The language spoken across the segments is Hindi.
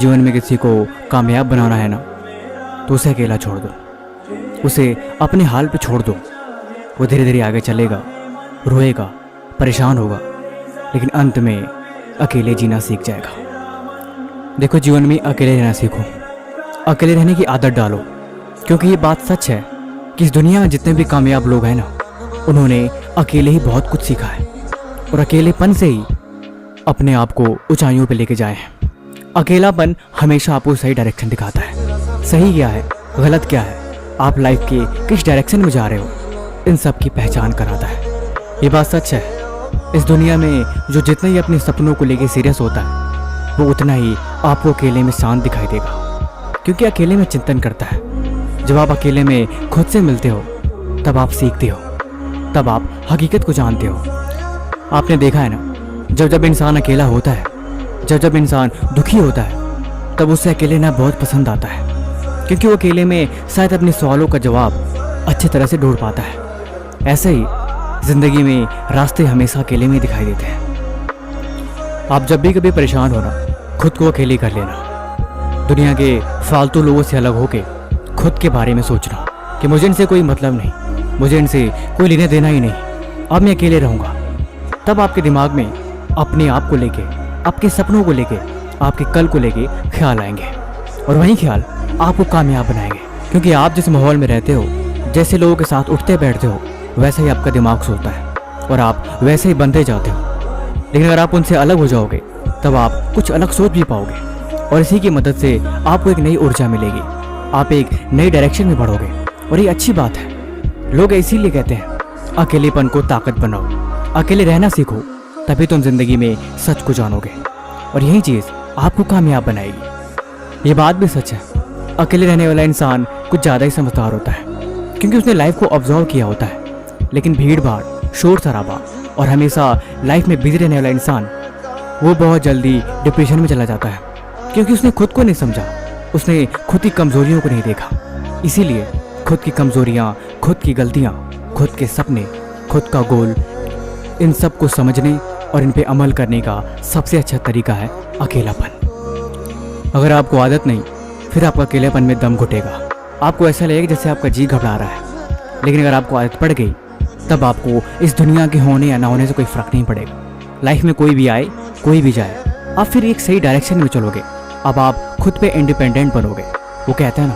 जीवन में किसी को कामयाब बनाना है ना, तो उसे अकेला छोड़ दो, उसे अपने हाल पे छोड़ दो। वो धीरे धीरे आगे चलेगा, रोएगा, परेशान होगा, लेकिन अंत में अकेले जीना सीख जाएगा। देखो, जीवन में अकेले रहना सीखो, अकेले रहने की आदत डालो, क्योंकि ये बात सच है कि इस दुनिया में जितने भी कामयाब लोग हैं ना, उन्होंने अकेले ही बहुत कुछ सीखा है और अकेलेपन से ही अपने आप को ऊंचाइयों पे लेके जाए हैं। अकेलापन हमेशा आपको सही डायरेक्शन दिखाता है, सही क्या है, गलत क्या है, आप लाइफ के किस डायरेक्शन में जा रहे हो, इन सब की पहचान कराता है। ये बात सच है, इस दुनिया में जो जितना ही अपने सपनों को लेके सीरियस होता है, वो उतना ही आपको अकेले में शांत दिखाई देगा, क्योंकि अकेले में चिंतन करता है। जब आप अकेले में खुद से मिलते हो, तब आप सीखते हो, तब आप हकीकत को जानते हो। आपने देखा है ना, जब जब इंसान अकेला होता है, जब जब इंसान दुखी होता है, तब उसे अकेले रहना बहुत पसंद आता है, क्योंकि वो अकेले में शायद अपने सवालों का जवाब अच्छी तरह से ढूंढ पाता है। ऐसे ही जिंदगी में रास्ते हमेशा अकेले में दिखाई देते हैं। आप जब भी कभी परेशान हो ना, खुद को अकेले कर लेना। दुनिया के फालतू लोगों से अलग होके खुद के बारे में सोचना कि मुझे इनसे कोई मतलब नहीं, मुझे इनसे कोई लेना देना ही नहीं, अब मैं अकेले रहूँगा। तब आपके दिमाग में अपने आप को लेके, आपके सपनों को लेके, आपके कल को लेके ख्याल आएंगे, और वही ख्याल आपको कामयाब बनाएंगे। क्योंकि आप जिस माहौल में रहते हो, जैसे लोगों के साथ उठते बैठते हो, वैसा ही आपका दिमाग सोचता है और आप वैसे ही बनते जाते हो। लेकिन अगर आप उनसे अलग हो जाओगे, तब आप कुछ अलग सोच भी पाओगे, और इसी की मदद से आपको एक नई ऊर्जा मिलेगी, आप एक नई डायरेक्शन में बढ़ोगे, और ये अच्छी बात है। लोग इसीलिए कहते हैं, अकेलेपन को ताकत बनाओ, अकेले रहना सीखो, तभी तुम जिंदगी में सच को जानोगे, और यही चीज़ आपको कामयाब बनाएगी। ये बात भी सच है, अकेले रहने वाला इंसान कुछ ज़्यादा ही समझदार होता है, क्योंकि उसने लाइफ को ऑब्जर्व किया होता है। लेकिन भीड़ भाड़, शोर शराबा और हमेशा लाइफ में बिजी रहने वाला इंसान, वो बहुत जल्दी डिप्रेशन में चला जाता है, क्योंकि उसने खुद को नहीं समझा, उसने खुद की कमजोरियों को नहीं देखा। इसीलिए खुद की कमजोरियाँ, खुद की गलतियाँ, खुद के सपने, खुद का गोल, इन सब को समझने और इन पे अमल करने का सबसे अच्छा तरीका है अकेलापन। अगर आपको आदत नहीं, फिर आपका अकेलेपन में दम घुटेगा, आपको ऐसा लगेगा जैसे आपका जी घबरा रहा है। लेकिन अगर आपको आदत पड़ गई, तब आपको इस दुनिया के होने या ना होने से कोई फ़र्क नहीं पड़ेगा। लाइफ में कोई भी आए, कोई भी जाए, आप फिर एक सही डायरेक्शन में चलोगे। अब आप खुद पे इंडिपेंडेंट बनोगे। वो कहते हैं ना,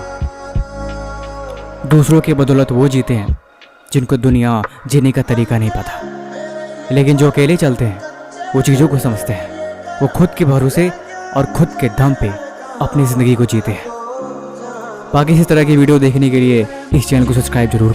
दूसरों की बदौलत वो जीते हैं जिनको दुनिया जीने का तरीका नहीं पता, लेकिन जो अकेले चलते हैं वो चीज़ों को समझते हैं। वो खुद के भरोसे और खुद के दम पे अपनी ज़िंदगी को जीते हैं। बाकी इस तरह की वीडियो देखने के लिए इस चैनल को सब्सक्राइब जरूर